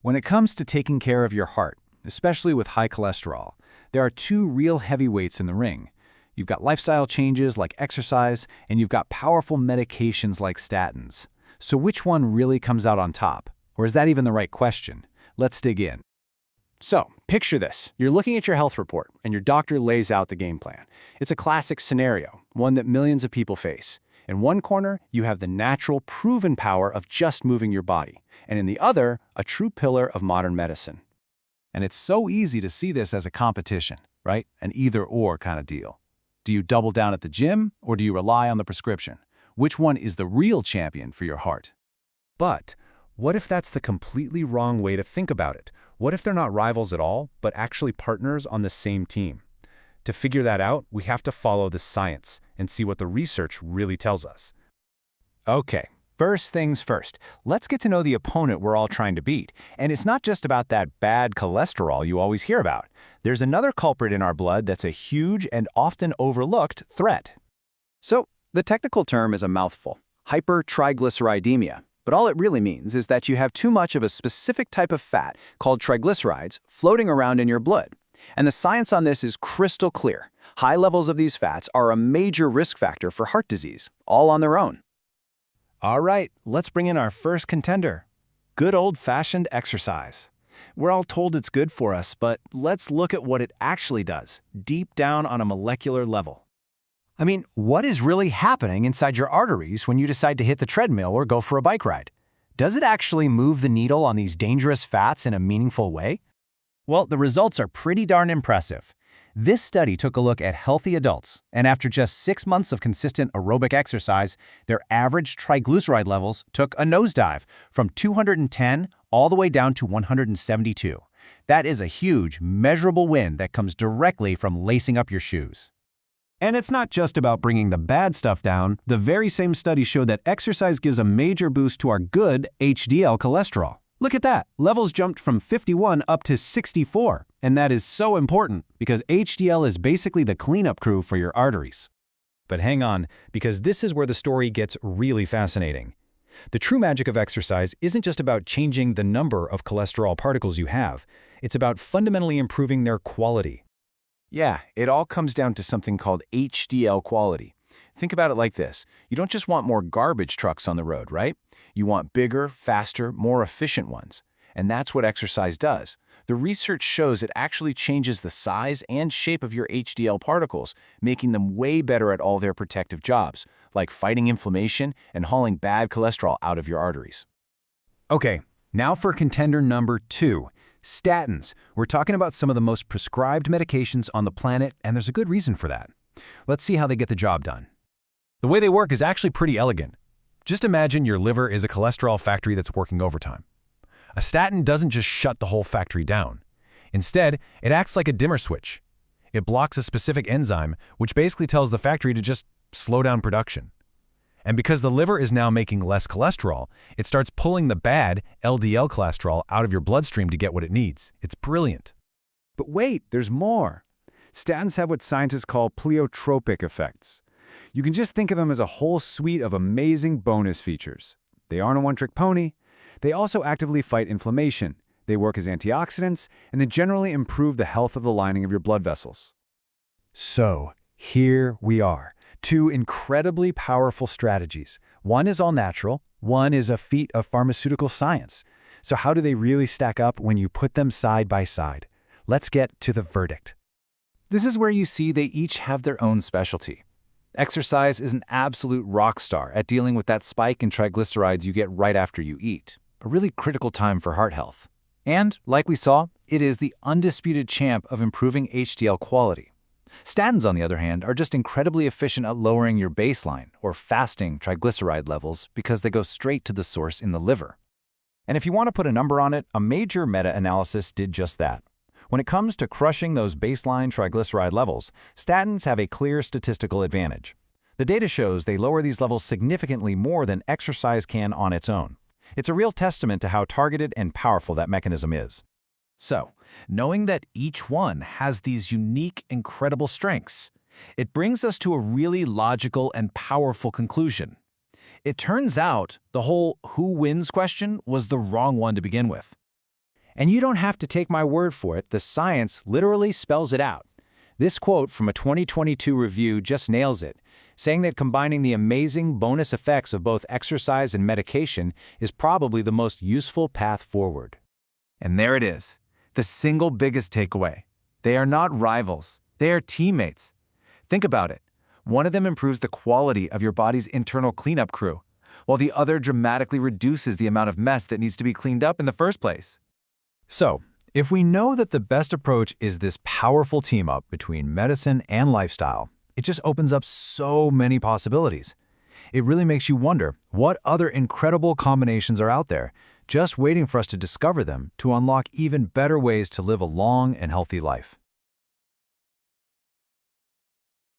When it comes to taking care of your heart, especially with high cholesterol, there are two real heavyweights in the ring. You've got lifestyle changes like exercise, and you've got powerful medications like statins. So which one really comes out on top? Or is that even the right question? Let's dig in. So, picture this. You're looking at your health report, and your doctor lays out the game plan. It's a classic scenario, one that millions of people face. In one corner, you have the natural, proven power of just moving your body, and in the other, a true pillar of modern medicine. And it's so easy to see this as a competition, right? An either-or kind of deal. Do you double down at the gym, or do you rely on the prescription? Which one is the real champion for your heart? But what if that's the completely wrong way to think about it? What if they're not rivals at all, but actually partners on the same team? To figure that out, we have to follow the science and see what the research really tells us. Okay, first things first. Let's get to know the opponent we're all trying to beat. And it's not just about that bad cholesterol you always hear about. There's another culprit in our blood that's a huge and often overlooked threat. So, the technical term is a mouthful, hypertriglyceridemia. But all it really means is that you have too much of a specific type of fat called triglycerides floating around in your blood. And the science on this is crystal clear. High levels of these fats are a major risk factor for heart disease, all on their own. All right, let's bring in our first contender. Good old-fashioned exercise. We're all told it's good for us, but let's look at what it actually does, deep down on a molecular level. I mean, what is really happening inside your arteries when you decide to hit the treadmill or go for a bike ride? Does it actually move the needle on these dangerous fats in a meaningful way? Well, the results are pretty darn impressive. This study took a look at healthy adults, and after just 6 months of consistent aerobic exercise, their average triglyceride levels took a nosedive from 210 all the way down to 172. That is a huge, measurable win that comes directly from lacing up your shoes. And it's not just about bringing the bad stuff down. The very same study showed that exercise gives a major boost to our good HDL cholesterol. Look at that. Levels jumped from 51 up to 64. And that is so important because HDL is basically the cleanup crew for your arteries. But hang on, because this is where the story gets really fascinating. The true magic of exercise isn't just about changing the number of cholesterol particles you have. It's about fundamentally improving their quality. Yeah, it all comes down to something called HDL quality. Think about it like this. You don't just want more garbage trucks on the road, right? You want bigger, faster, more efficient ones. And that's what exercise does. The research shows it actually changes the size and shape of your HDL particles, making them way better at all their protective jobs, like fighting inflammation and hauling bad cholesterol out of your arteries. Okay, now for contender number 2. Statins. We're talking about some of the most prescribed medications on the planet, and there's a good reason for that. Let's see how they get the job done. The way they work is actually pretty elegant. Just imagine your liver is a cholesterol factory that's working overtime. A statin doesn't just shut the whole factory down. Instead, it acts like a dimmer switch. It blocks a specific enzyme, which basically tells the factory to just slow down production. And because the liver is now making less cholesterol, it starts pulling the bad LDL cholesterol out of your bloodstream to get what it needs. It's brilliant. But wait, there's more. Statins have what scientists call pleiotropic effects. You can just think of them as a whole suite of amazing bonus features. They aren't a one-trick pony. They also actively fight inflammation. They work as antioxidants, and they generally improve the health of the lining of your blood vessels. So, here we are. 2 incredibly powerful strategies. One is all natural, one is a feat of pharmaceutical science. So how do they really stack up when you put them side by side? Let's get to the verdict. This is where you see they each have their own specialty. Exercise is an absolute rock star at dealing with that spike in triglycerides you get right after you eat, a really critical time for heart health. And, like we saw, it is the undisputed champ of improving HDL quality. Statins, on the other hand, are just incredibly efficient at lowering your baseline, or fasting, triglyceride levels because they go straight to the source in the liver. And if you want to put a number on it, a major meta-analysis did just that. When it comes to crushing those baseline triglyceride levels, statins have a clear statistical advantage. The data shows they lower these levels significantly more than exercise can on its own. It's a real testament to how targeted and powerful that mechanism is. So, knowing that each one has these unique, incredible strengths, it brings us to a really logical and powerful conclusion. It turns out the whole who wins question was the wrong one to begin with. And you don't have to take my word for it, the science literally spells it out. This quote from a 2022 review just nails it, saying that combining the amazing bonus effects of both exercise and medication is probably the most useful path forward. And there it is, the single biggest takeaway. They are not rivals, they are teammates. Think about it. One of them improves the quality of your body's internal cleanup crew, while the other dramatically reduces the amount of mess that needs to be cleaned up in the first place. So, if we know that the best approach is this powerful team-up between medicine and lifestyle, it just opens up so many possibilities. It really makes you wonder what other incredible combinations are out there, just waiting for us to discover them to unlock even better ways to live a long and healthy life.